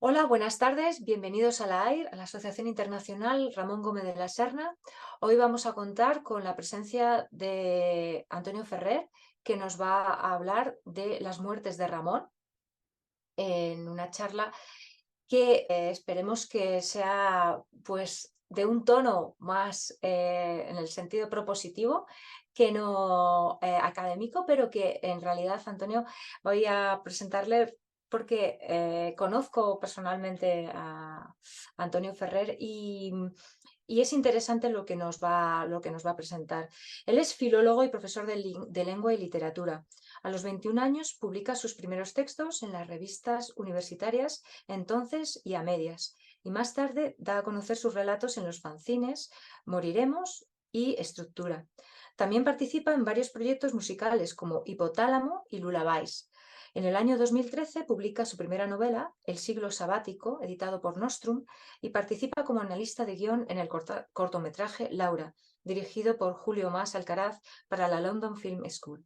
Hola, buenas tardes, bienvenidos a la AIR, a la Asociación Internacional Ramón Gómez de la Serna. Hoy vamos a contar con la presencia de Antonio Ferrer, que nos va a hablar de las muertes de Ramón en una charla que esperemos que sea pues de un tono más en el sentido propositivo que no académico, pero que en realidad, Antonio, voy a presentarle porque conozco personalmente a Antonio Ferrer y es interesante lo que nos va a presentar. Él es filólogo y profesor de lengua y literatura. A los 21 años publica sus primeros textos en las revistas universitarias Entonces y A Medias, y más tarde da a conocer sus relatos en los fanzines Moriremos y Estructura. También participa en varios proyectos musicales como Hipotálamo y Lullabies. En el año 2013 publica su primera novela, El siglo sabático, editado por Nostrum, y participa como analista de guión en el cortometraje Laura, dirigido por Julio Mas Alcaraz para la London Film School.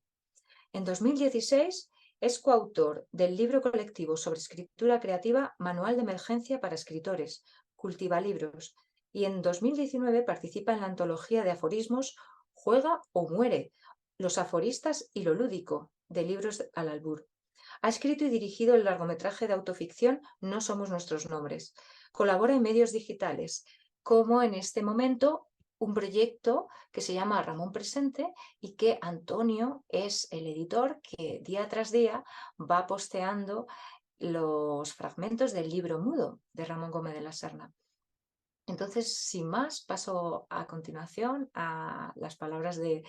En 2016 es coautor del libro colectivo sobre escritura creativa Manual de Emergencia para Escritores, Cultivalibros, y en 2019 participa en la antología de aforismos Juega o muere, los aforistas y lo lúdico, de Libros al Albur. Ha escrito y dirigido el largometraje de autoficción No somos nuestros nombres. Colabora en medios digitales, como en este momento un proyecto que se llama Ramón Presente y que Antonio es el editor que día tras día va posteando los fragmentos del libro mudo de Ramón Gómez de la Serna. Entonces, sin más, paso a continuación a las palabras de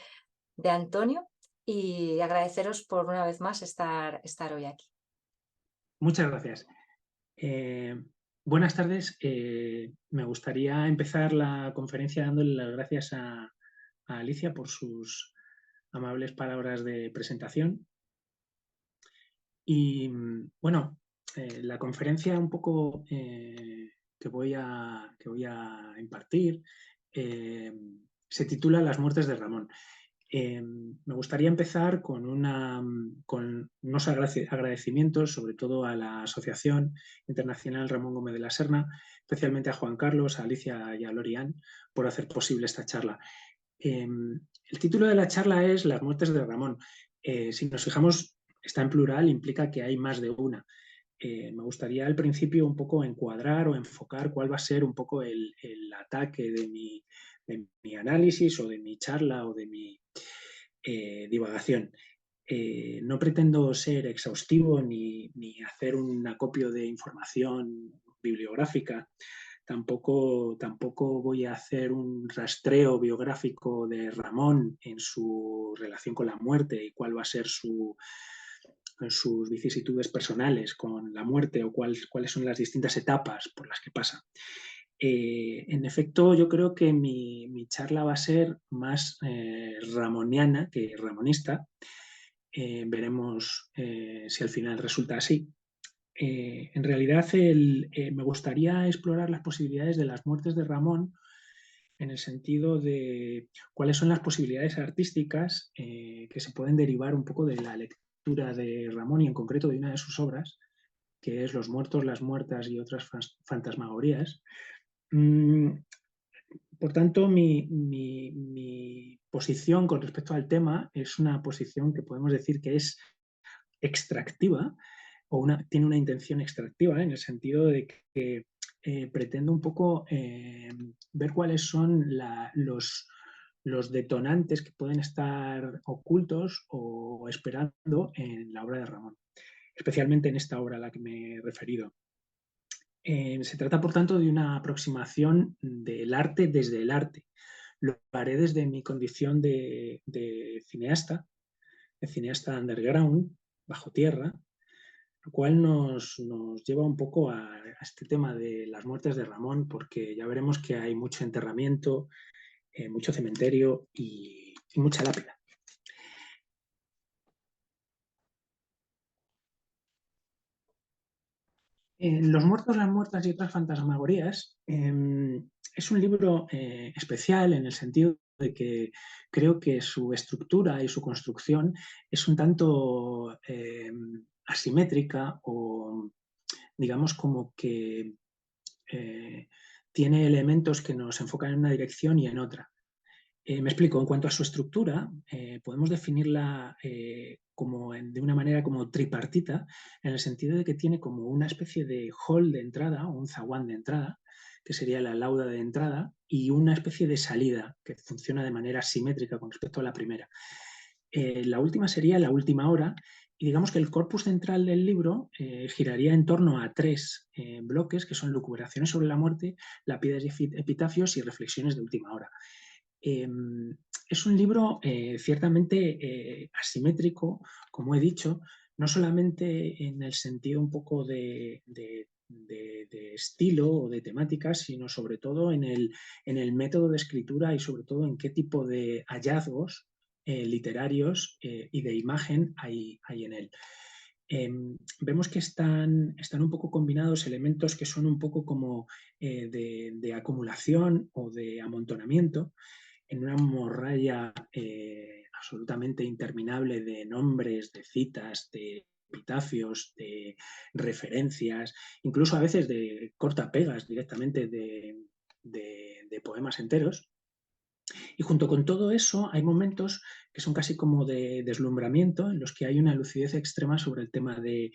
Antonio y agradeceros por una vez más estar hoy aquí. Muchas gracias. Buenas tardes. Me gustaría empezar la conferencia dándole las gracias a Alicia por sus amables palabras de presentación. Y bueno, la conferencia un poco que voy a impartir se titula Las muertes de Ramón. Me gustaría empezar con unos agradecimientos, sobre todo a la Asociación Internacional Ramón Gómez de la Serna, especialmente a Juan Carlos, a Alicia y a Lorian, por hacer posible esta charla. El título de la charla es Las muertes de Ramón. Si nos fijamos, está en plural, implica que hay más de una. Me gustaría al principio un poco encuadrar o enfocar cuál va a ser un poco el ataque de mi análisis o de mi charla o de mi divagación. No pretendo ser exhaustivo ni hacer un acopio de información bibliográfica. Tampoco voy a hacer un rastreo biográfico de Ramón en su relación con la muerte y cuál va a ser sus vicisitudes personales con la muerte o cuáles son las distintas etapas por las que pasa. En efecto, yo creo que mi charla va a ser más ramoniana que ramonista. Veremos si al final resulta así. En realidad, me gustaría explorar las posibilidades de las muertes de Ramón en el sentido de cuáles son las posibilidades artísticas que se pueden derivar un poco de la lectura de Ramón y en concreto de una de sus obras, que es Los muertos, las muertas y otras fantasmagorías. Por tanto, mi posición con respecto al tema es una posición que podemos decir que es extractiva o tiene una intención extractiva en el sentido de que pretendo un poco ver cuáles son los detonantes que pueden estar ocultos o esperando en la obra de Ramón, especialmente en esta obra a la que me he referido. Se trata, por tanto, de una aproximación del arte desde el arte. Lo haré desde mi condición de cineasta underground, bajo tierra, lo cual nos lleva un poco a este tema de las muertes de Ramón, porque ya veremos que hay mucho enterramiento, mucho cementerio y mucha lápida. Los muertos, las muertas y otras fantasmagorías es un libro especial en el sentido de que creo que su estructura y su construcción es un tanto asimétrica o digamos como que tiene elementos que nos enfocan en una dirección y en otra. Me explico, en cuanto a su estructura, podemos definirla de una manera como tripartita, en el sentido de que tiene como una especie de hall de entrada, o un zaguán de entrada, que sería la lauda de entrada, y una especie de salida, que funciona de manera simétrica con respecto a la primera. La última sería la última hora, y digamos que el corpus central del libro giraría en torno a tres bloques, que son lucubraciones sobre la muerte, lápidas y epitafios y reflexiones de última hora. Es un libro ciertamente asimétrico, como he dicho, no solamente en el sentido un poco de estilo o de temática, sino sobre todo en el método de escritura y sobre todo en qué tipo de hallazgos literarios y de imagen hay en él. Vemos que están un poco combinados elementos que son un poco como de acumulación o de amontonamiento en una morralla absolutamente interminable de nombres, de citas, de epitafios, de referencias, incluso a veces de cortapegas directamente de poemas enteros. Y junto con todo eso hay momentos que son casi como de deslumbramiento, en los que hay una lucidez extrema sobre el tema de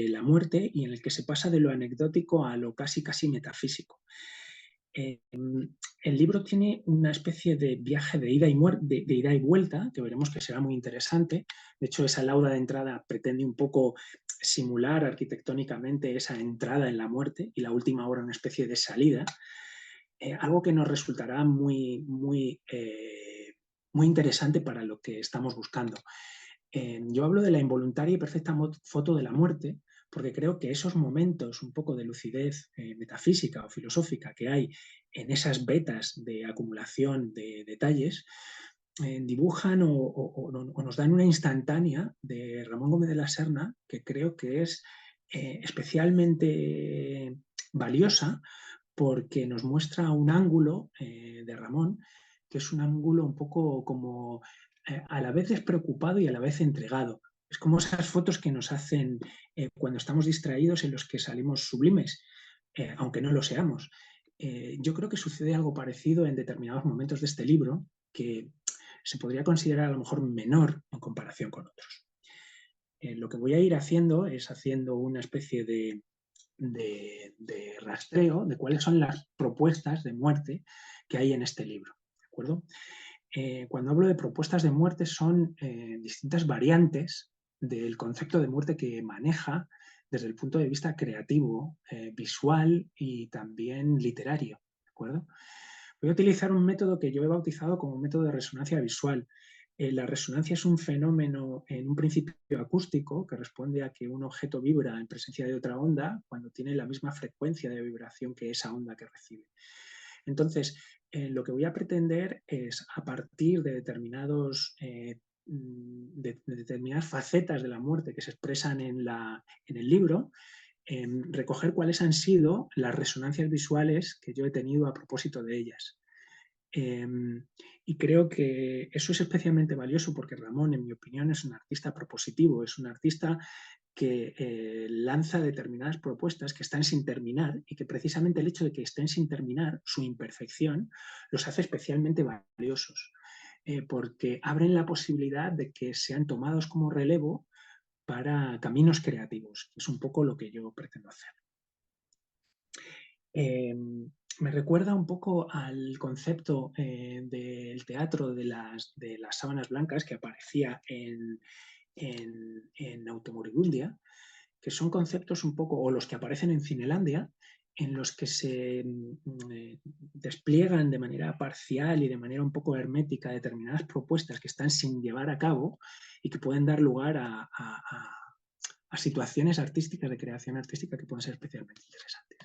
la muerte y en el que se pasa de lo anecdótico a lo casi metafísico. El libro tiene una especie de viaje de ida y vuelta, que veremos que será muy interesante. De hecho, esa lauda de entrada pretende un poco simular arquitectónicamente esa entrada en la muerte y la última hora una especie de salida. Algo que nos resultará muy interesante para lo que estamos buscando. Yo hablo de la involuntaria y perfecta foto de la muerte, porque creo que esos momentos un poco de lucidez metafísica o filosófica que hay en esas vetas de acumulación de detalles, dibujan o nos dan una instantánea de Ramón Gómez de la Serna que creo que es especialmente valiosa porque nos muestra un ángulo de Ramón que es un ángulo un poco como a la vez despreocupado y a la vez entregado. Es como esas fotos que nos hacen cuando estamos distraídos en los que salimos sublimes, aunque no lo seamos. Yo creo que sucede algo parecido en determinados momentos de este libro que se podría considerar a lo mejor menor en comparación con otros. Lo que voy a ir haciendo es haciendo una especie de rastreo de cuáles son las propuestas de muerte que hay en este libro. ¿De acuerdo? Cuando hablo de propuestas de muerte son distintas variantes del concepto de muerte que maneja desde el punto de vista creativo, visual y también literario. ¿De acuerdo? Voy a utilizar un método que yo he bautizado como método de resonancia visual. La resonancia es un fenómeno en un principio acústico que responde a que un objeto vibra en presencia de otra onda cuando tiene la misma frecuencia de vibración que esa onda que recibe. Entonces, lo que voy a pretender es, a partir de determinadas facetas de la muerte que se expresan en el libro, recoger cuáles han sido las resonancias visuales que yo he tenido a propósito de ellas. Y creo que eso es especialmente valioso porque Ramón, en mi opinión, es un artista propositivo, es un artista que lanza determinadas propuestas que están sin terminar y que precisamente el hecho de que estén sin terminar, su imperfección, los hace especialmente valiosos, porque abren la posibilidad de que sean tomados como relevo para caminos creativos, que es un poco lo que yo pretendo hacer. Me recuerda un poco al concepto del teatro de las sábanas blancas que aparecía en Automoribundia, que son conceptos un poco, o los que aparecen en Cinelandia, en los que se despliegan de manera parcial y de manera un poco hermética determinadas propuestas que están sin llevar a cabo y que pueden dar lugar a situaciones artísticas, de creación artística, que pueden ser especialmente interesantes.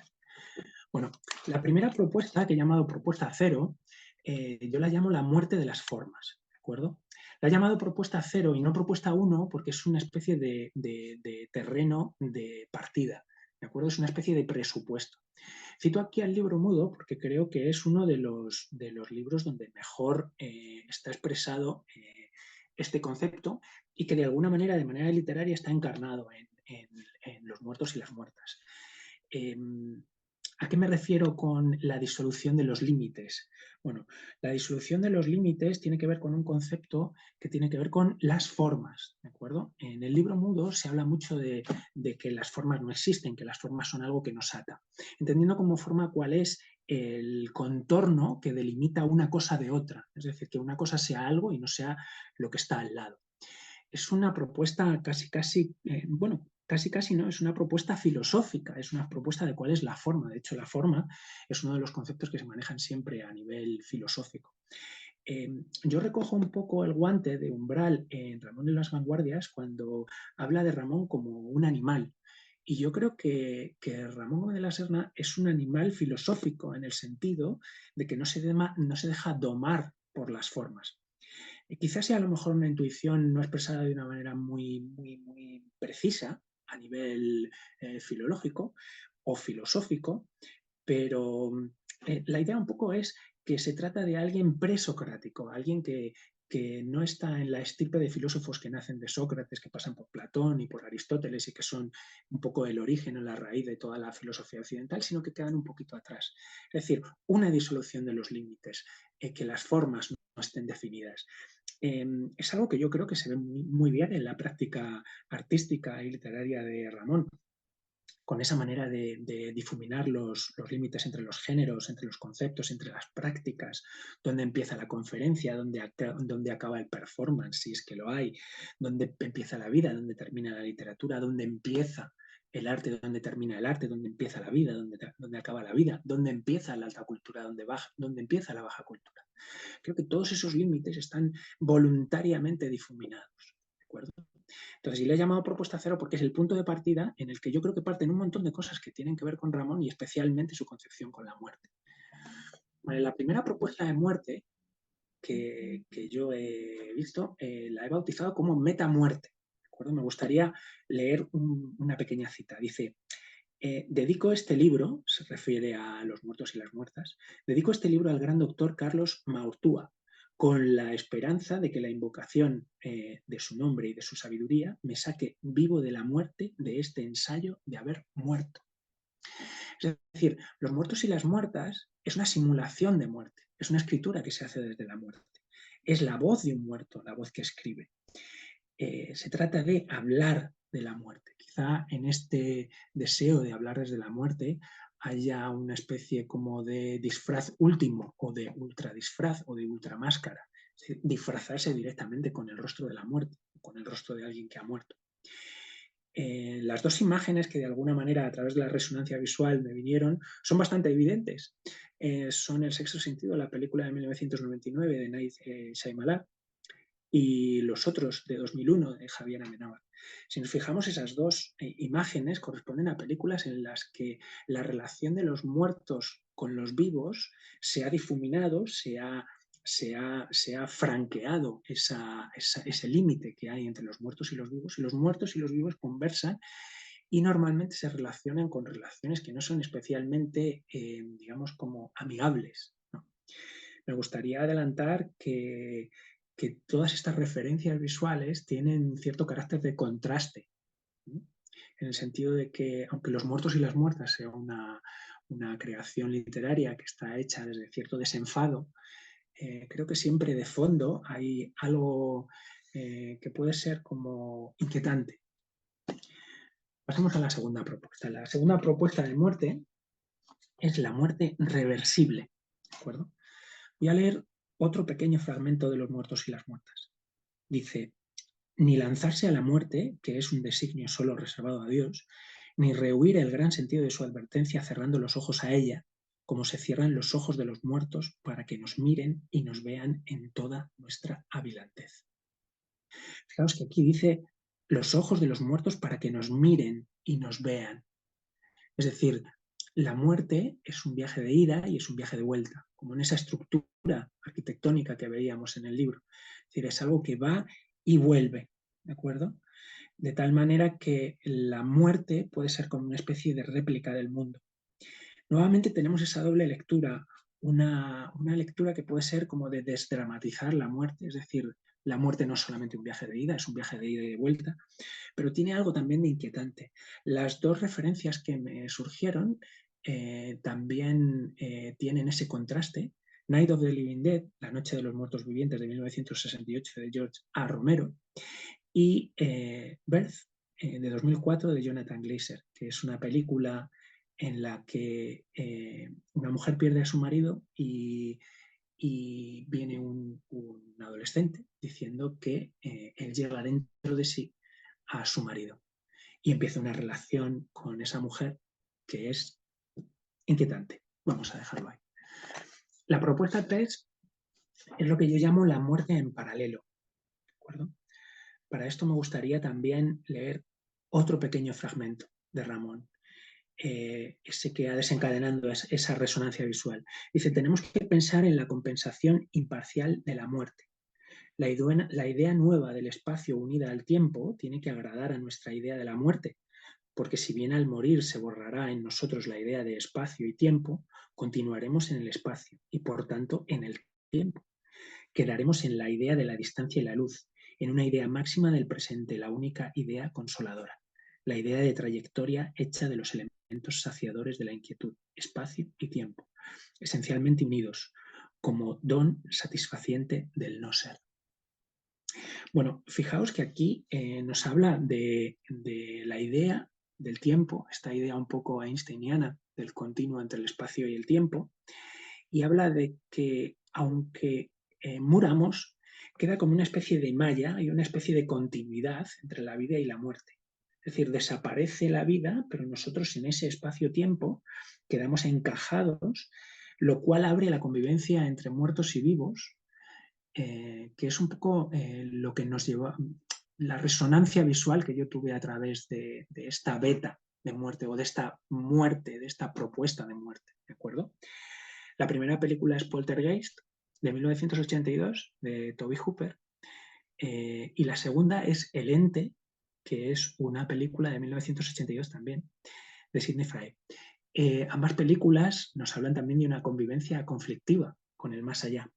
Bueno, la primera propuesta, que he llamado propuesta cero, yo la llamo la muerte de las formas, ¿de acuerdo? La he llamado propuesta cero y no propuesta uno porque es una especie de terreno de partida, ¿de acuerdo? Es una especie de presupuesto. Cito aquí al libro mudo porque creo que es uno de los libros donde mejor está expresado este concepto y que de alguna manera, de manera literaria, está encarnado en Los muertos y las muertas. ¿A qué me refiero con la disolución de los límites? Bueno, la disolución de los límites tiene que ver con un concepto que tiene que ver con las formas, ¿de acuerdo? En el libro mudo se habla mucho de que las formas no existen, que las formas son algo que nos ata, entendiendo como forma cuál es el contorno que delimita una cosa de otra, es decir, que una cosa sea algo y no sea lo que está al lado. Es una propuesta casi no, es una propuesta filosófica, es una propuesta de cuál es la forma. De hecho, la forma es uno de los conceptos que se manejan siempre a nivel filosófico. Yo recojo un poco el guante de Umbral en Ramón de las Vanguardias cuando habla de Ramón como un animal. Y yo creo que Ramón de la Serna es un animal filosófico en el sentido de que no se deja domar por las formas. Quizás sea a lo mejor una intuición no expresada de una manera muy precisa a nivel filológico o filosófico, pero la idea un poco es que se trata de alguien presocrático, alguien que no está en la estirpe de filósofos que nacen de Sócrates, que pasan por Platón y por Aristóteles y que son un poco el origen o la raíz de toda la filosofía occidental, sino que quedan un poquito atrás. Es decir, una disolución de los límites, que las formas no estén definidas. Es algo que yo creo que se ve muy bien en la práctica artística y literaria de Ramón, con esa manera de difuminar los límites entre los géneros, entre los conceptos, entre las prácticas, dónde empieza la conferencia, dónde acaba el performance, si es que lo hay, dónde empieza la vida, dónde termina la literatura, dónde empieza el arte, dónde termina el arte, dónde empieza la vida, dónde acaba la vida, dónde empieza la alta cultura, dónde empieza la baja cultura. Creo que todos esos límites están voluntariamente difuminados. ¿De acuerdo? Entonces, y le he llamado propuesta cero porque es el punto de partida en el que yo creo que parten un montón de cosas que tienen que ver con Ramón y especialmente su concepción con la muerte. Bueno, la primera propuesta de muerte que yo he visto la he bautizado como metamuerte. ¿De acuerdo? Me gustaría leer una pequeña cita. Dice, dedico este libro, se refiere a los muertos y las muertas, dedico este libro al gran doctor Carlos Maurtúa, con la esperanza de que la invocación de su nombre y de su sabiduría me saque vivo de la muerte de este ensayo de haber muerto. Es decir, los muertos y las muertas es una simulación de muerte, es una escritura que se hace desde la muerte. Es la voz de un muerto, la voz que escribe. Se trata de hablar de la muerte. Quizá en este deseo de hablar desde la muerte haya una especie como de disfraz último o de ultradisfraz o de ultramáscara. Es decir, disfrazarse directamente con el rostro de la muerte, con el rostro de alguien que ha muerto. Las dos imágenes que de alguna manera a través de la resonancia visual me vinieron son bastante evidentes. Son El sexto sentido, la película de 1999 de Night Shyamalan, y Los otros, de 2001, de Javier Amenábar. Si nos fijamos, esas dos imágenes corresponden a películas en las que la relación de los muertos con los vivos se ha difuminado, se ha franqueado ese límite que hay entre los muertos y los muertos y los vivos conversan y normalmente se relacionan con relaciones que no son especialmente, digamos, como amigables, ¿no? Me gustaría adelantar que todas estas referencias visuales tienen cierto carácter de contraste, ¿no? En el sentido de que, aunque Los muertos y las muertas sea una creación literaria que está hecha desde cierto desenfado, creo que siempre de fondo hay algo que puede ser como inquietante. Pasemos a la segunda propuesta. La segunda propuesta de muerte es la muerte reversible, ¿de acuerdo? Voy a leer otro pequeño fragmento de Los muertos y las muertas. Dice, ni lanzarse a la muerte, que es un designio solo reservado a Dios, ni rehuir el gran sentido de su advertencia cerrando los ojos a ella, como se cierran los ojos de los muertos para que nos miren y nos vean en toda nuestra avilantez. Fijaos que aquí dice los ojos de los muertos para que nos miren y nos vean. Es decir, la muerte es un viaje de ida y es un viaje de vuelta, como en esa estructura arquitectónica que veíamos en el libro. Es decir, es algo que va y vuelve, ¿de acuerdo? De tal manera que la muerte puede ser como una especie de réplica del mundo. Nuevamente tenemos esa doble lectura, una lectura que puede ser como de desdramatizar la muerte, es decir, La muerte no es solamente un viaje de ida, es un viaje de ida y de vuelta, pero tiene algo también de inquietante. Las dos referencias que me surgieron también tienen ese contraste. Night of the Living Dead, La Noche de los Muertos Vivientes de 1968 de George A. Romero, y Birth de 2004 de Jonathan Glazer, que es una película en la que una mujer pierde a su marido y viene un adolescente diciendo que él llega dentro de sí a su marido y empieza una relación con esa mujer que es inquietante. Vamos a dejarlo ahí. La propuesta 3 es lo que yo llamo la muerte en paralelo. ¿De acuerdo? Para esto me gustaría también leer otro pequeño fragmento de Ramón, ese que ha desencadenado esa resonancia visual. Dice, tenemos que pensar en la compensación imparcial de la muerte. La idea nueva del espacio unida al tiempo tiene que agradar a nuestra idea de la muerte, porque si bien al morir se borrará en nosotros la idea de espacio y tiempo, continuaremos en el espacio y por tanto en el tiempo. Quedaremos en la idea de la distancia y la luz, en una idea máxima del presente, la única idea consoladora, la idea de trayectoria hecha de los elementos saciadores de la inquietud, espacio y tiempo, esencialmente unidos, como don satisfaciente del no ser. Bueno, fijaos que aquí nos habla de la idea del tiempo, esta idea un poco einsteiniana del continuo entre el espacio y el tiempo, y habla de que aunque muramos, queda como una especie de malla y una especie de continuidad entre la vida y la muerte. Es decir, desaparece la vida, pero nosotros en ese espacio-tiempo quedamos encajados, lo cual abre la convivencia entre muertos y vivos, que es un poco lo que nos lleva, la resonancia visual que yo tuve a través de esta beta de muerte o de esta muerte, de esta propuesta de muerte, ¿de acuerdo? La primera película es Poltergeist, de 1982, de Tobe Hooper, y la segunda es El Ente, que es una película de 1982 también, de Sidney Fry. Ambas películas nos hablan también de una convivencia conflictiva con el más allá,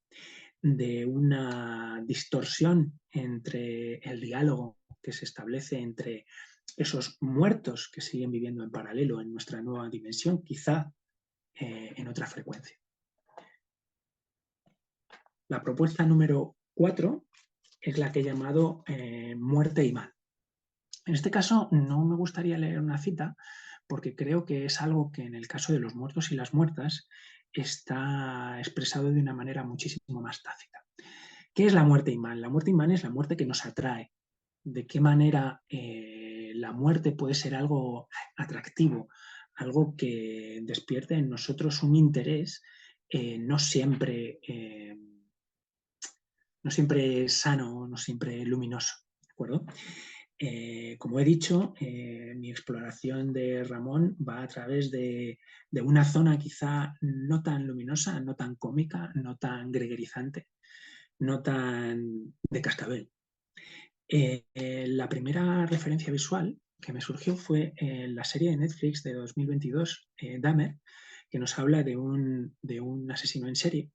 de una distorsión entre el diálogo que se establece entre esos muertos que siguen viviendo en paralelo en nuestra nueva dimensión, quizá en otra frecuencia. La propuesta número 4 es la que he llamado muerte y mal. En este caso no me gustaría leer una cita porque creo que es algo que en el caso de los muertos y las muertas está expresado de una manera muchísimo más tácita. ¿Qué es la muerte imán? La muerte imán es la muerte que nos atrae. ¿De qué manera la muerte puede ser algo atractivo, algo que despierte en nosotros un interés no siempre sano, no siempre luminoso, ¿de acuerdo? Como he dicho, mi exploración de Ramón va a través de una zona quizá no tan luminosa, no tan cómica, no tan greguerizante, no tan de cascabel. La primera referencia visual que me surgió fue la serie de Netflix de 2022, Dahmer, que nos habla de un asesino en serie.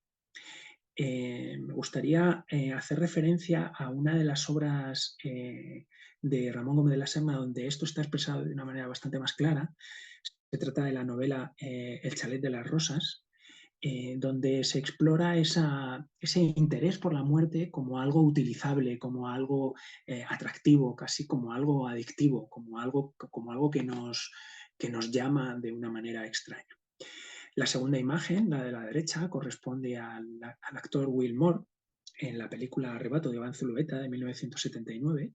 Me gustaría hacer referencia a una de las obras de Ramón Gómez de la Serna donde esto está expresado de una manera bastante más clara. Se trata de la novela El chalet de las rosas, donde se explora ese interés por la muerte como algo utilizable, como algo atractivo, casi como algo adictivo, como algo que nos llama de una manera extraña. La segunda imagen, la de la derecha, corresponde al actor Will Moore en la película Arrebato de Iván Zulueta de 1979,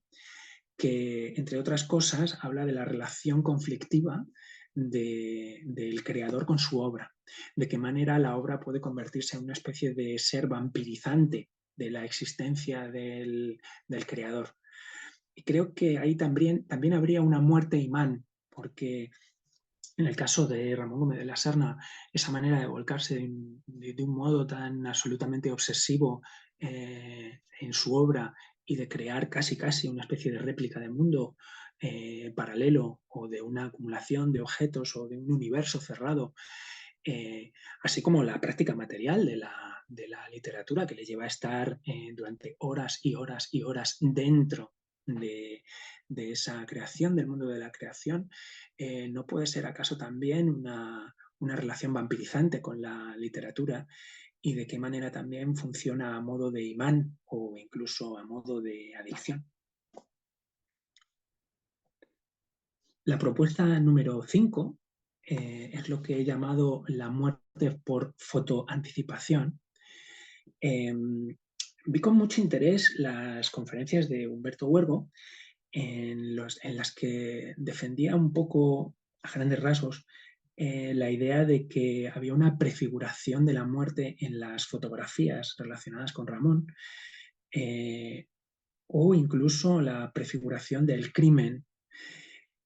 que, entre otras cosas, habla de la relación conflictiva del creador con su obra, de qué manera la obra puede convertirse en una especie de ser vampirizante de la existencia del creador. Y creo que ahí también habría una muerte imán, porque en el caso de Ramón Gómez de la Serna, esa manera de volcarse de un modo tan absolutamente obsesivo en su obra y de crear casi una especie de réplica de mundo paralelo o de una acumulación de objetos o de un universo cerrado, así como la práctica material de la literatura, que le lleva a estar durante horas y horas y horas dentro de esa creación, del mundo de la creación, ¿no puede ser acaso también una relación vampirizante con la literatura? ¿Y de qué manera también funciona a modo de imán o incluso a modo de adicción? La propuesta número 5 es lo que he llamado la muerte por fotoanticipación. Vi con mucho interés las conferencias de Humberto Huergo en las que defendía un poco, a grandes rasgos, la idea de que había una prefiguración de la muerte en las fotografías relacionadas con Ramón, o incluso la prefiguración del crimen.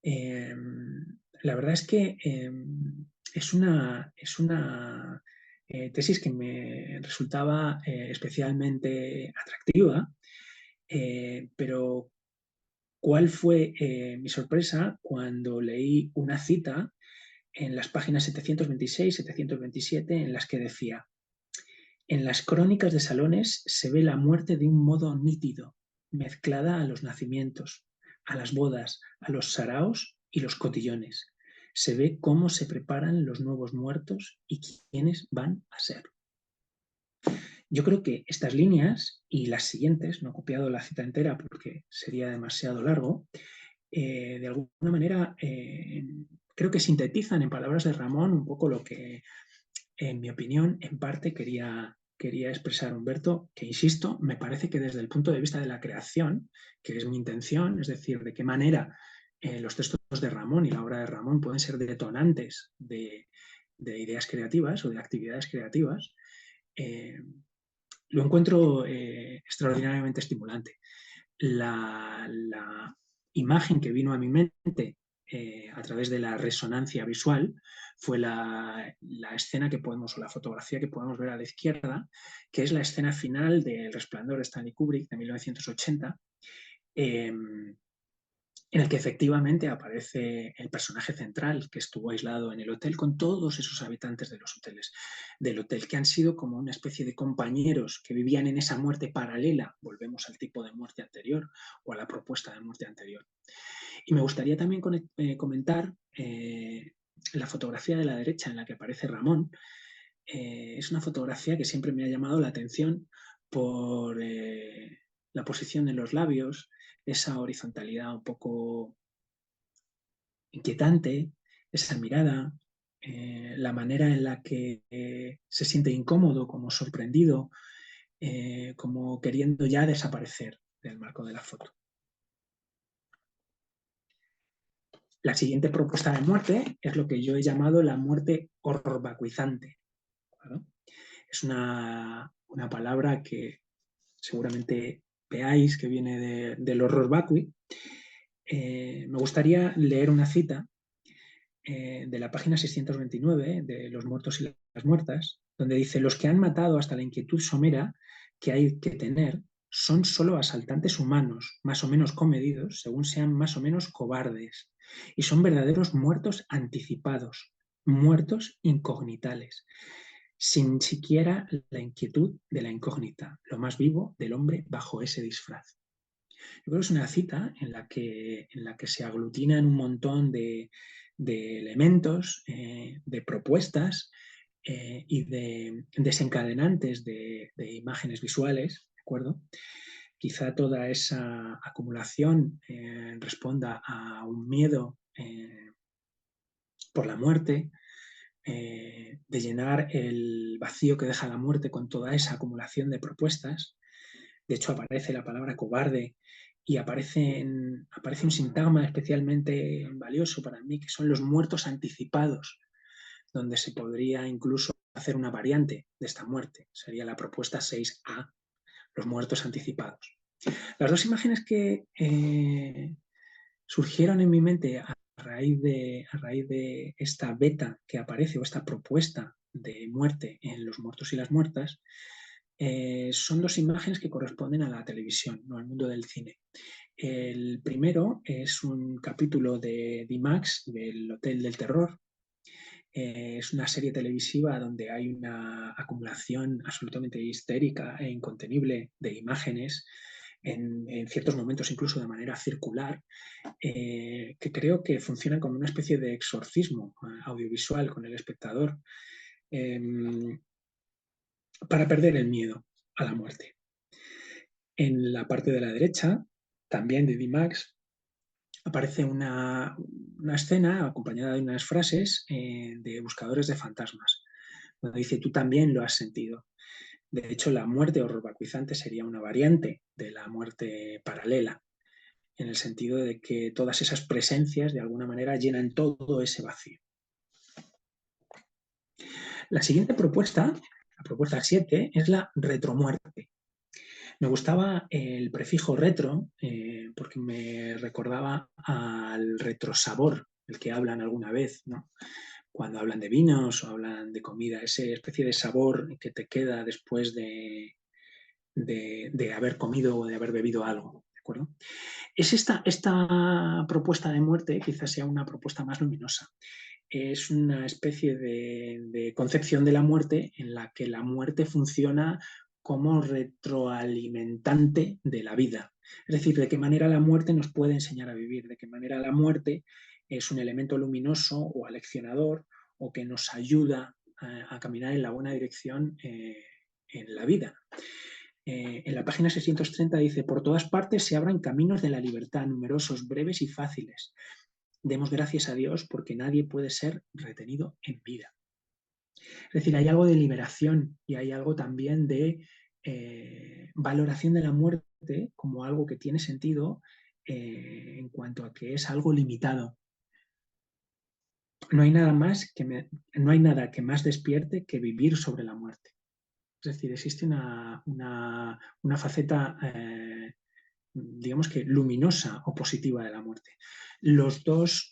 La verdad es que es una tesis que me resultaba especialmente atractiva, pero ¿cuál fue mi sorpresa cuando leí una cita en las páginas 726, 727, en las que decía: en las crónicas de salones se ve la muerte de un modo nítido, mezclada a los nacimientos, a las bodas, a los saraos y los cotillones. Se ve cómo se preparan los nuevos muertos y quiénes van a ser. Yo creo que estas líneas y las siguientes, no he copiado la cita entera porque sería demasiado largo, de alguna manera creo que sintetizan en palabras de Ramón un poco lo que, en mi opinión, en parte quería expresar Humberto, que insisto, me parece que desde el punto de vista de la creación, que es mi intención, es decir, de qué manera los textos de Ramón y la obra de Ramón pueden ser detonantes de ideas creativas o de actividades creativas, lo encuentro extraordinariamente estimulante. La imagen que vino a mi mente a través de la resonancia visual fue la escena que podemos, o la fotografía que podemos ver a la izquierda, que es la escena final de El Resplandor de Stanley Kubrick de 1980, en el que efectivamente aparece el personaje central que estuvo aislado en el hotel con todos esos habitantes de los hoteles del hotel, que han sido como una especie de compañeros que vivían en esa muerte paralela, volvemos al tipo de muerte anterior o a la propuesta de muerte anterior. Y me gustaría también comentar la fotografía de la derecha en la que aparece Ramón. Es una fotografía que siempre me ha llamado la atención por la posición de los labios, esa horizontalidad un poco inquietante, esa mirada, la manera en la que se siente incómodo, como sorprendido, como queriendo ya desaparecer del marco de la foto. La siguiente propuesta de muerte es lo que yo he llamado la muerte horrorvacuizante. ¿Vale? Es una palabra que seguramente veáis que viene del horror vacui. Me gustaría leer una cita de la página 629 de Los muertos y las muertas, donde dice: los que han matado hasta la inquietud somera que hay que tener son solo asaltantes humanos, más o menos comedidos, según sean más o menos cobardes, y son verdaderos muertos anticipados, muertos incognitales, sin siquiera la inquietud de la incógnita, lo más vivo del hombre bajo ese disfraz. Yo creo que es una cita en la que se aglutinan un montón de elementos, de propuestas y de desencadenantes de imágenes visuales, ¿de acuerdo? Quizá toda esa acumulación responda a un miedo por la muerte, de llenar el vacío que deja la muerte con toda esa acumulación de propuestas. De hecho, aparece la palabra cobarde y aparece un sintagma especialmente valioso para mí, que son los muertos anticipados, donde se podría incluso hacer una variante de esta muerte. Sería la propuesta 6A, los muertos anticipados. Las dos imágenes que surgieron en mi mente a raíz de esta beta que aparece, o esta propuesta de muerte en Los muertos y las muertas, son dos imágenes que corresponden a la televisión, no al mundo del cine. El primero es un capítulo de D-Max, del Hotel del Terror, Es una serie televisiva donde hay una acumulación absolutamente histérica e incontenible de imágenes, en ciertos momentos incluso de manera circular, que creo que funcionan como una especie de exorcismo audiovisual con el espectador, para perder el miedo a la muerte. En la parte de la derecha, también de D-Max, aparece una escena acompañada de unas frases de buscadores de fantasmas, donde dice: tú también lo has sentido. De hecho, la muerte horrorizante sería una variante de la muerte paralela, en el sentido de que todas esas presencias de alguna manera llenan todo ese vacío. La siguiente propuesta, la propuesta 7, es la retromuerte. Me gustaba el prefijo retro porque me recordaba al retrosabor, el que hablan alguna vez, ¿no? Cuando hablan de vinos o hablan de comida, esa especie de sabor que te queda después de haber comido o de haber bebido algo. ¿De acuerdo? Es esta propuesta de muerte quizás sea una propuesta más luminosa. Es una especie de concepción de la muerte en la que la muerte funciona como retroalimentante de la vida. Es decir, de qué manera la muerte nos puede enseñar a vivir, de qué manera la muerte es un elemento luminoso o aleccionador o que nos ayuda a caminar en la buena dirección en la vida. En la página 630 dice: por todas partes se abran caminos de la libertad, numerosos, breves y fáciles. Demos gracias a Dios porque nadie puede ser retenido en vida. Es decir, hay algo de liberación y hay algo también de valoración de la muerte como algo que tiene sentido en cuanto a que es algo limitado. No hay nada que más despierte que vivir sobre la muerte. Es decir, existe una faceta, digamos que luminosa o positiva de la muerte. Las dos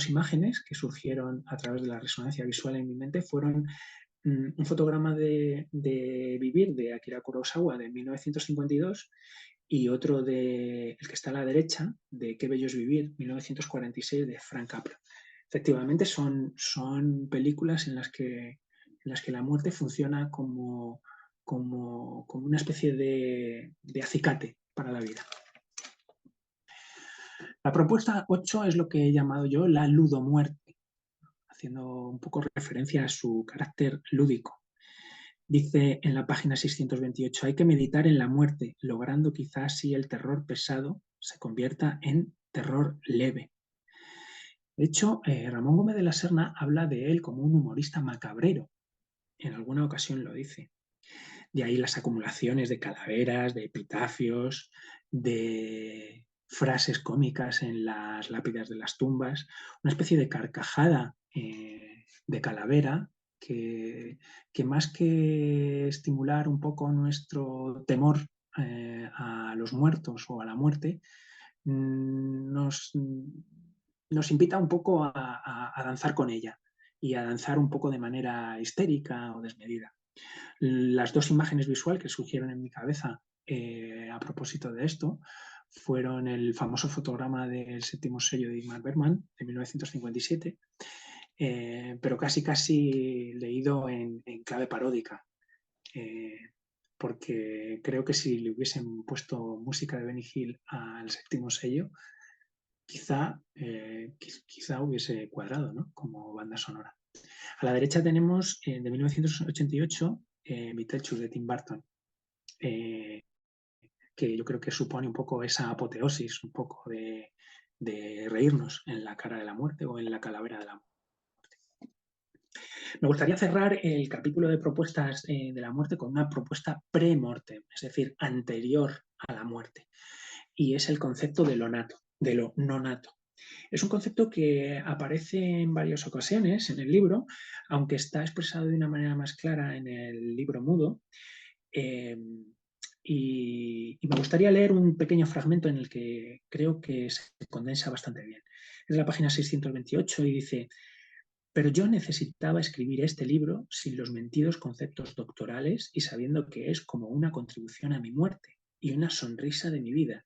imágenes que surgieron a través de la resonancia visual en mi mente fueron un fotograma de Vivir de Akira Kurosawa de 1952 y otro el que está a la derecha, de Qué bello es vivir, 1946, de Frank Capra. Efectivamente son películas en las que la muerte funciona como una especie de acicate para la vida. La propuesta 8 es lo que he llamado yo la ludomuerte, haciendo un poco referencia a su carácter lúdico. Dice en la página 628: hay que meditar en la muerte, logrando quizás así el terror pesado se convierta en terror leve. De hecho, Ramón Gómez de la Serna habla de él como un humorista macabrero. En alguna ocasión lo dice. De ahí las acumulaciones de calaveras, de epitafios, de frases cómicas en las lápidas de las tumbas, una especie de carcajada de calavera que más que estimular un poco nuestro temor a los muertos o a la muerte, nos invita un poco a danzar con ella y a danzar un poco de manera histérica o desmedida. Las dos imágenes visuales que surgieron en mi cabeza a propósito de esto fueron el famoso fotograma del séptimo sello de Ingmar Bergman de 1957, pero casi leído en clave paródica, porque creo que si le hubiesen puesto música de Benny Hill al séptimo sello, quizá hubiese cuadrado, ¿no?, como banda sonora. A la derecha tenemos de 1988 Beetlejuice de Tim Burton, que yo creo que supone un poco esa apoteosis, un poco de reírnos en la cara de la muerte o en la calavera de la muerte. Me gustaría cerrar el capítulo de propuestas de la muerte con una propuesta pre-mortem, es decir, anterior a la muerte, y es el concepto de lo nato, de lo no nato. Es un concepto que aparece en varias ocasiones en el libro, aunque está expresado de una manera más clara en el libro mudo. Y me gustaría leer un pequeño fragmento en el que creo que se condensa bastante bien. Es la página 628 y dice: pero yo necesitaba escribir este libro sin los mentidos conceptos doctorales y sabiendo que es como una contribución a mi muerte y una sonrisa de mi vida,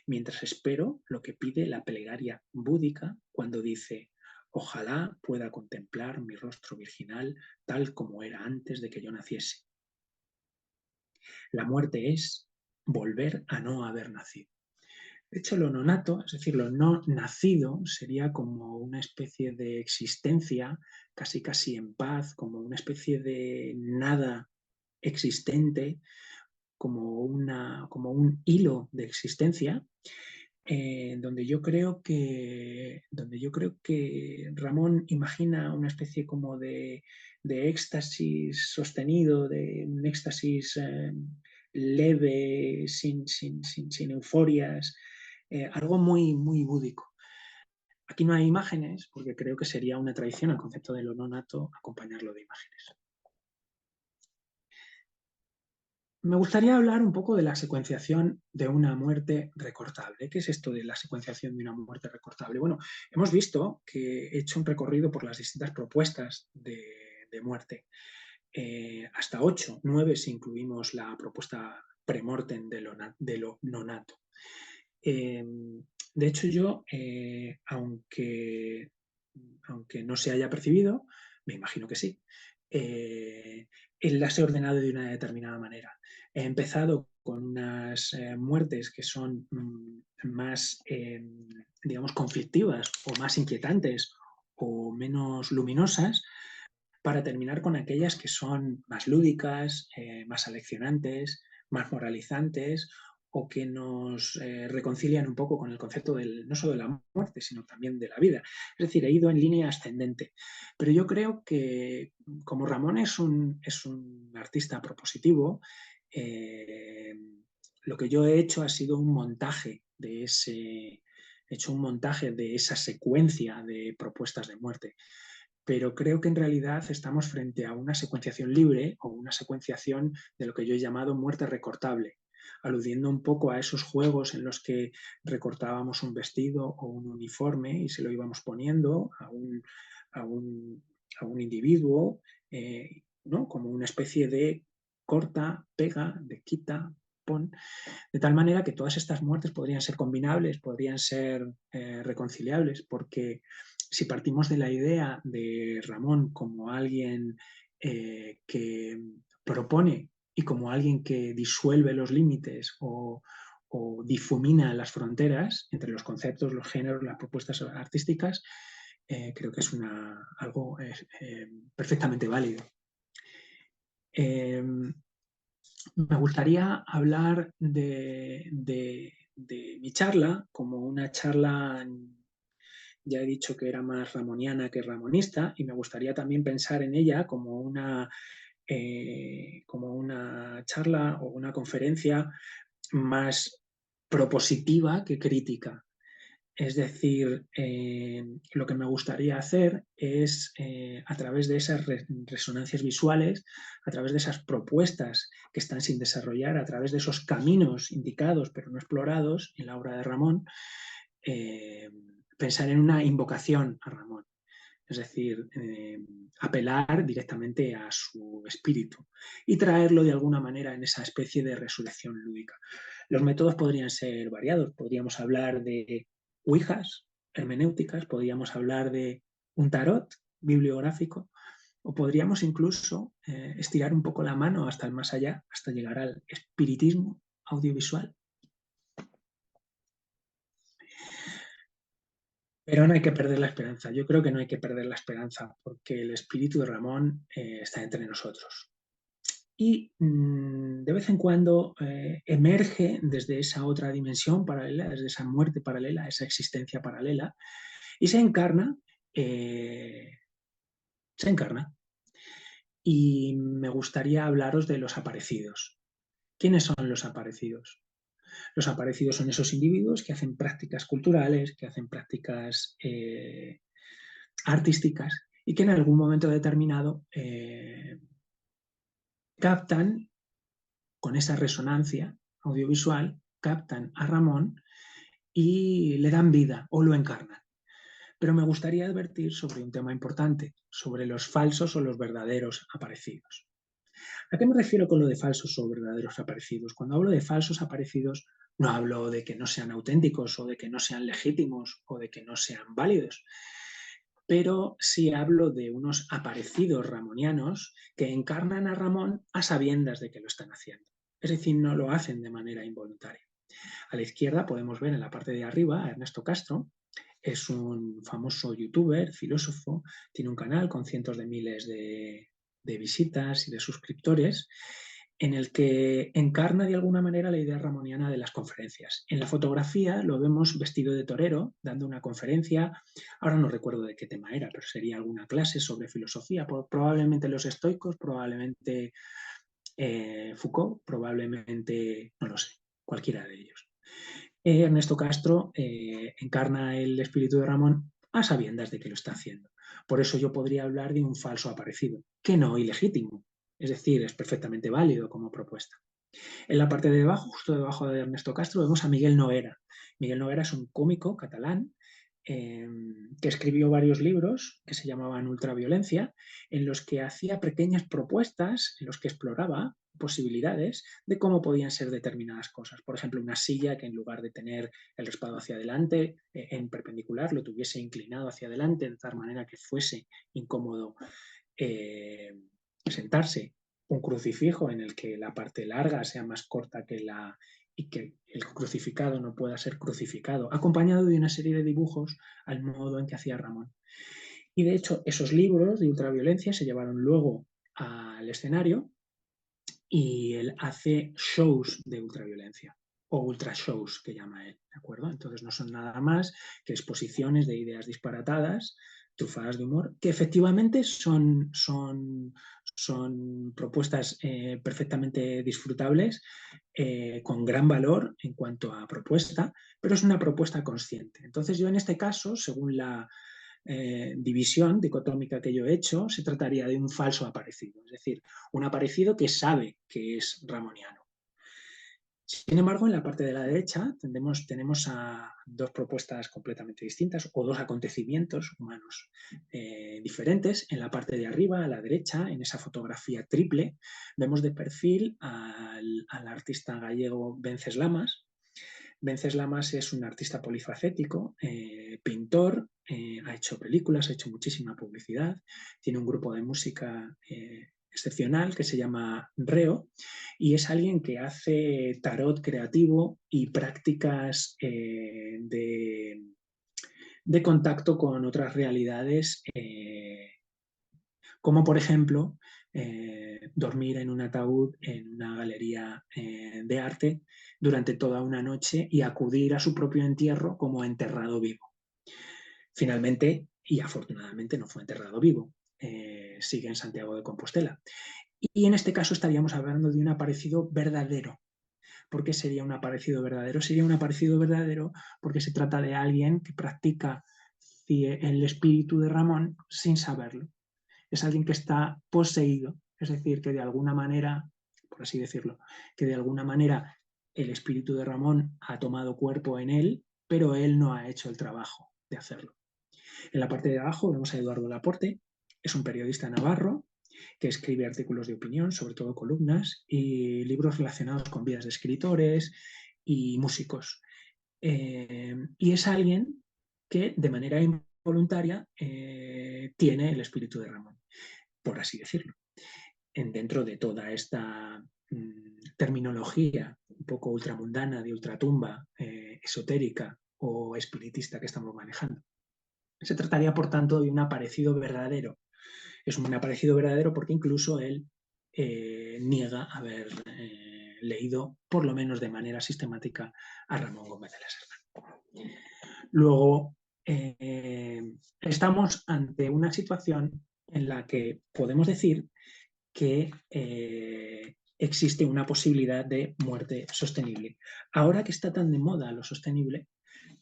mientras espero lo que pide la plegaria búdica cuando dice: Ojalá pueda contemplar mi rostro virginal tal como era antes de que yo naciese. La muerte es volver a no haber nacido. De hecho, lo nonato, es decir, lo no nacido, sería como una especie de existencia casi casi en paz, como una especie de nada existente, como un hilo de existencia, donde yo creo que Ramón imagina una especie como de éxtasis sostenido, de un éxtasis leve, sin euforias, algo muy, muy búdico. Aquí no hay imágenes, porque creo que sería una traición al concepto de lo no nato acompañarlo de imágenes. Me gustaría hablar un poco de la secuenciación de una muerte recortable. ¿Qué es esto de la secuenciación de una muerte recortable? Bueno, hemos visto que he hecho un recorrido por las distintas propuestas de muerte, hasta 8, 9 si incluimos la propuesta premortem de lo nonato. De hecho, yo, aunque no se haya percibido, me imagino que sí, las he ordenado de una determinada manera. He empezado con unas muertes que son más, digamos, conflictivas o más inquietantes o menos luminosas, para terminar con aquellas que son más lúdicas, más aleccionantes, más moralizantes, o que nos reconcilian un poco con el concepto no solo de la muerte, sino también de la vida. Es decir, he ido en línea ascendente. Pero yo creo que como Ramón es un artista propositivo, lo que yo he hecho ha sido un montaje he hecho un montaje de esa secuencia de propuestas de muerte, pero creo que en realidad estamos frente a una secuenciación libre o una secuenciación de lo que yo he llamado muerte recortable, aludiendo un poco a esos juegos en los que recortábamos un vestido o un uniforme y se lo íbamos poniendo a un individuo, ¿no? Como una especie de corta, pega, de quita, pon, de tal manera que todas estas muertes podrían ser combinables, podrían ser reconciliables, porque si partimos de la idea de Ramón como alguien que propone y como alguien que disuelve los límites o difumina las fronteras entre los conceptos, los géneros, las propuestas artísticas, creo que es algo perfectamente válido. Me gustaría hablar de mi charla como una charla, ya he dicho que era más ramoniana que ramonista, y me gustaría también pensar en ella como una charla o una conferencia más propositiva que crítica. Es decir, lo que me gustaría hacer es, a través de esas resonancias visuales, a través de esas propuestas que están sin desarrollar, a través de esos caminos indicados pero no explorados en la obra de Ramón, pensar en una invocación a Ramón. Es decir, apelar directamente a su espíritu y traerlo de alguna manera en esa especie de resurrección lúdica. Los métodos podrían ser variados. Podríamos hablar de ouijas hermenéuticas, podríamos hablar de un tarot bibliográfico, o podríamos incluso estirar un poco la mano hasta el más allá, hasta llegar al espiritismo audiovisual. Pero no hay que perder la esperanza. Yo creo que no hay que perder la esperanza, porque el espíritu de Ramón está entre nosotros. Y de vez en cuando emerge desde esa otra dimensión paralela, desde esa muerte paralela, esa existencia paralela, y se encarna. Se encarna. Y me gustaría hablaros de los aparecidos. ¿Quiénes son los aparecidos? Los aparecidos son esos individuos que hacen prácticas culturales, que hacen prácticas artísticas y que en algún momento determinado captan, con esa resonancia audiovisual, captan a Ramón y le dan vida o lo encarnan. Pero me gustaría advertir sobre un tema importante, sobre los falsos o los verdaderos aparecidos. ¿A qué me refiero con lo de falsos o verdaderos aparecidos? Cuando hablo de falsos aparecidos, no hablo de que no sean auténticos o de que no sean legítimos o de que no sean válidos. pero sí hablo de unos aparecidos ramonianos que encarnan a Ramón a sabiendas de que lo están haciendo. Es decir, no lo hacen de manera involuntaria. A la izquierda podemos ver en la parte de arriba a Ernesto Castro. Es un famoso youtuber, filósofo, tiene un canal con cientos de miles de visitas y de suscriptores, en el que encarna de alguna manera la idea ramoniana de las conferencias. En la fotografía lo vemos vestido de torero, dando una conferencia. Ahora no recuerdo de qué tema era, pero sería alguna clase sobre filosofía, probablemente los estoicos, probablemente Foucault, probablemente, no lo sé, cualquiera de ellos. Ernesto Castro encarna el espíritu de Ramón a sabiendas de que lo está haciendo. Por eso yo podría hablar de un falso aparecido, que no ilegítimo, es decir, es perfectamente válido como propuesta. En la parte de abajo, justo debajo de Ernesto Castro, vemos a Miguel Noguera. Miguel Noguera es un cómico catalán que escribió varios libros que se llamaban Ultraviolencia, en los que hacía pequeñas propuestas, en los que exploraba posibilidades de cómo podían ser determinadas cosas. Por ejemplo, una silla que en lugar de tener el respaldo hacia adelante en perpendicular, lo tuviese inclinado hacia adelante de tal manera que fuese incómodo sentarse. Un crucifijo en el que la parte larga sea más corta que y que el crucificado no pueda ser crucificado, acompañado de una serie de dibujos al modo en que hacía Ramón. Y de hecho, esos libros de ultraviolencia se llevaron luego al escenario y él hace shows de ultraviolencia o ultra shows que llama él, ¿de acuerdo? Entonces no son nada más que exposiciones de ideas disparatadas, trufadas de humor, que efectivamente son propuestas perfectamente disfrutables, con gran valor en cuanto a propuesta, pero es una propuesta consciente. Entonces yo en este caso, según la división dicotómica que yo he hecho, se trataría de un falso aparecido, es decir, un aparecido que sabe que es ramoniano. Sin embargo, en la parte de la derecha tenemos a dos propuestas completamente distintas o dos acontecimientos humanos diferentes. En la parte de arriba, a la derecha, en esa fotografía triple, vemos de perfil al artista gallego Venceslamas. Venceslamas es un artista polifacético, pintor, ha hecho películas, ha hecho muchísima publicidad, tiene un grupo de música excepcional que se llama Reo y es alguien que hace tarot creativo y prácticas de contacto con otras realidades, como por ejemplo dormir en un ataúd en una galería de arte durante toda una noche y acudir a su propio entierro como enterrado vivo. Finalmente, y afortunadamente, no fue enterrado vivo, sigue en Santiago de Compostela. Y en este caso estaríamos hablando de un aparecido verdadero. ¿Por qué sería un aparecido verdadero? Sería un aparecido verdadero porque se trata de alguien que practica el espíritu de Ramón sin saberlo. Es alguien que está poseído, es decir, que de alguna manera, por así decirlo, que de alguna manera el espíritu de Ramón ha tomado cuerpo en él, pero él no ha hecho el trabajo de hacerlo. En la parte de abajo vemos a Eduardo Laporte, es un periodista navarro que escribe artículos de opinión, sobre todo columnas, y libros relacionados con vidas de escritores y músicos. Y es alguien que de manera involuntaria tiene el espíritu de Ramón, por así decirlo. Dentro de toda esta terminología un poco ultramundana, de ultratumba, esotérica o espiritista que estamos manejando. Se trataría, por tanto, de un aparecido verdadero. Es un aparecido verdadero porque incluso él niega haber leído, por lo menos de manera sistemática, a Ramón Gómez de la Serna. Luego, estamos ante una situación en la que podemos decir que existe una posibilidad de muerte sostenible. Ahora que está tan de moda lo sostenible,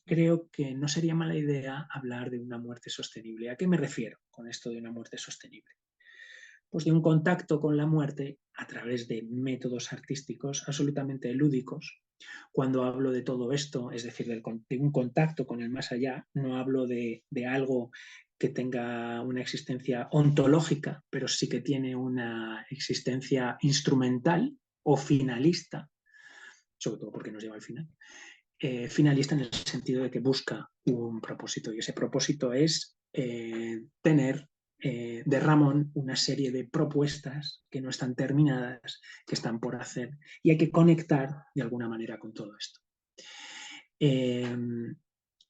creo que no sería mala idea hablar de una muerte sostenible. ¿A qué me refiero con esto de una muerte sostenible? Pues de un contacto con la muerte a través de métodos artísticos absolutamente lúdicos. Cuando hablo de todo esto, es decir, de un contacto con el más allá, no hablo de algo que tenga una existencia ontológica, pero sí que tiene una existencia instrumental o finalista, sobre todo porque nos lleva al final. Finalista en el sentido de que busca un propósito y ese propósito es tener de Ramón una serie de propuestas que no están terminadas, que están por hacer, y hay que conectar de alguna manera con todo esto.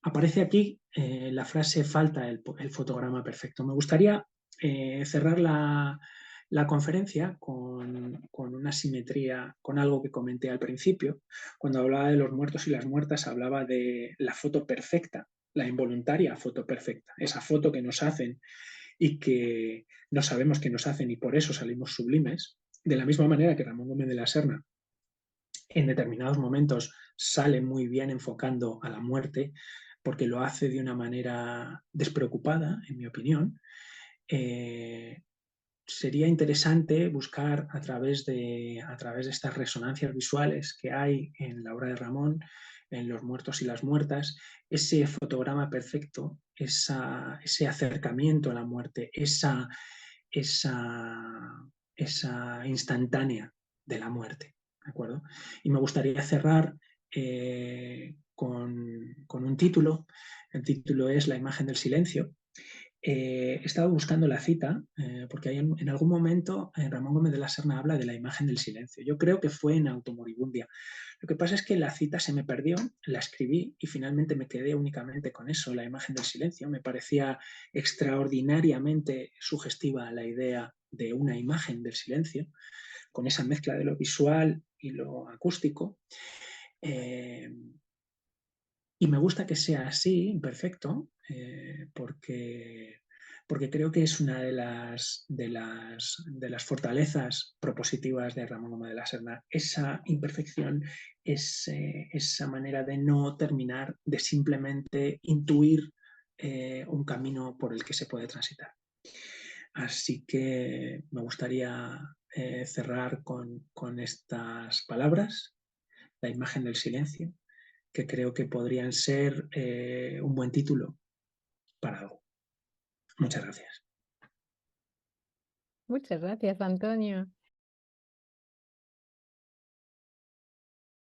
Aparece aquí la frase falta el fotograma perfecto. Me gustaría cerrar la conferencia con una simetría, con algo que comenté al principio. Cuando hablaba de los muertos y las muertas, hablaba de la foto perfecta, la involuntaria foto perfecta, esa foto que nos hacen y que no sabemos que nos hacen y por eso salimos sublimes. De la misma manera que Ramón Gómez de la Serna en determinados momentos sale muy bien enfocando a la muerte, porque lo hace de una manera despreocupada, en mi opinión. Sería interesante buscar a través de estas resonancias visuales que hay en la obra de Ramón, en Los muertos y las muertas, ese fotograma perfecto, ese acercamiento a la muerte, esa instantánea de la muerte. ¿De acuerdo? Y me gustaría cerrar con un título. El título es La imagen del silencio. He estado buscando la cita porque en algún momento Ramón Gómez de la Serna habla de la imagen del silencio. Yo creo que fue en Automoribundia. Lo que pasa es que la cita se me perdió, la escribí y finalmente me quedé únicamente con eso, la imagen del silencio. Me parecía extraordinariamente sugestiva la idea de una imagen del silencio, con esa mezcla de lo visual y lo acústico. Y me gusta que sea así, imperfecto, porque creo que es una de las fortalezas propositivas de Ramón Gómez de la Serna, esa imperfección, esa manera de no terminar, de simplemente intuir un camino por el que se puede transitar. Así que me gustaría cerrar con estas palabras, la imagen del silencio, que creo que podrían ser un buen título para algo. Muchas gracias. Muchas gracias, Antonio.